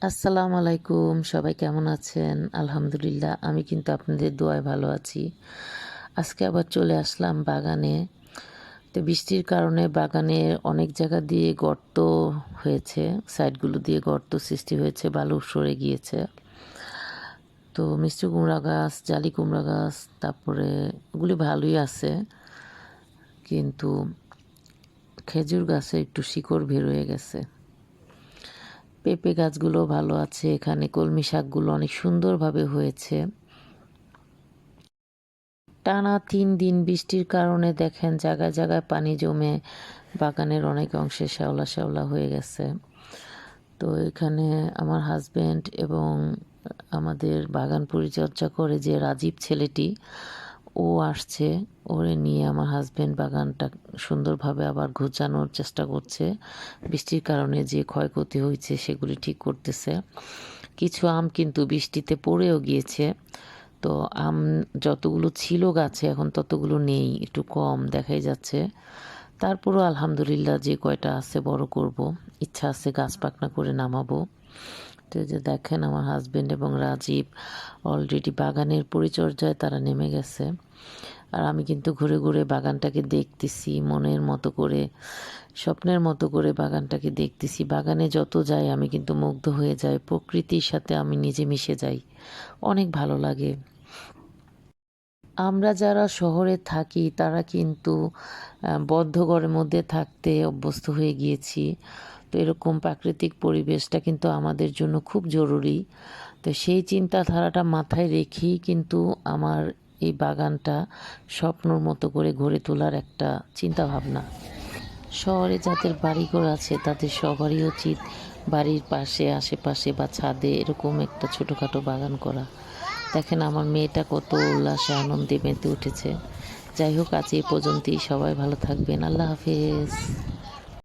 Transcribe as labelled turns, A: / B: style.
A: আসসালামু আলাইকুম, সবাই কেমন আছেন? আলহামদুলিল্লাহ আমি কিন্তু আপনাদের দোয়ায় ভালো আছি। আজকে আবার চলে আসলাম বাগানে। তো বৃষ্টির কারণে বাগানে অনেক জায়গা দিয়ে গর্ত হয়েছে, সাইডগুলো দিয়ে গর্ত সৃষ্টি হয়েছে, বালু সরে গিয়েছে। তো মিষ্টি কুমড়া গাছ, জালি কুমড়া গাছ, তারপরে ওগুলি ভালোই আছে, কিন্তু খেজুর গাছে একটু শিকড় বের হয়ে গেছে। পেঁপে গাছগুলো ভালো আছে, এখানে কলমি শাকগুলো অনেক সুন্দরভাবে হয়েছে। টানা 3 দিন বৃষ্টির কারণে দেখেন জায়গায় জায়গায় পানি জমে বাগানের অনেক অংশে শ্যাওলা শ্যাওলা হয়ে গেছে। তো এখানে আমার হাজব্যান্ড এবং আমাদের বাগান পরিচর্যা করে যে রাজীব ছেলেটি, ও আসছে। ওরে নিয়ে আমার হাজব্যান্ড বাগানটা সুন্দরভাবে আবার গোছানোর চেষ্টা করছে। বৃষ্টির কারণে যে ক্ষয়ক্ষতি হয়েছে সেগুলি ঠিক করতেছে। কিছু আম কিন্তু বৃষ্টিতে পড়েও গিয়েছে। তো আম যতগুলো ছিল গাছে এখন ততগুলো নেই, একটু কম দেখাই যাচ্ছে। তারপরও আলহামদুলিল্লাহ যে কয়টা আছে বড় করব, ইচ্ছা আছে গাছ পাকনা করে নামাবো। তো এই যে দেখেন আমার হাজবেন্ড এবং রাজীব অলরেডি বাগানের পরিচর্যায় তারা নেমে গেছে। আর আমি কিন্তু ঘুরে ঘুরে বাগানটাকে দেখতেছি মনের মতো করে, স্বপ্নের মতো করে বাগানটাকে দেখতেছি। বাগানে যত যাই আমি কিন্তু মুগ্ধ হয়ে যাই, প্রকৃতির সাথে আমি নিজে মিশে যাই, অনেক ভালো লাগে। আমরা যারা শহরে থাকি তারা কিন্তু বদ্ধ ঘরের মধ্যে থাকতে অভ্যস্ত হয়ে গিয়েছি। তো এরকম প্রাকৃতিক পরিবেশটা কিন্তু আমাদের জন্য খুব জরুরি। তো সেই চিন্তাধারাটা মাথায় রেখেই কিন্তু আমার এই বাগানটা স্বপ্নর মতো করে গড়ে তোলার একটা চিন্তাভাবনা। শহরে যাদের বাড়িঘর আছে তাদের সবারই উচিত বাড়ির পাশে, আশেপাশে বা ছাদে এরকম একটা ছোটোখাটো বাগান করা। দেখেন আমার মেয়েটা কত উল্লাসে আনন্দে মেতে উঠেছে। যাই হোক, আজ এই পর্যন্তই। সবাই ভালো থাকবেন। আল্লাহ হাফেজ।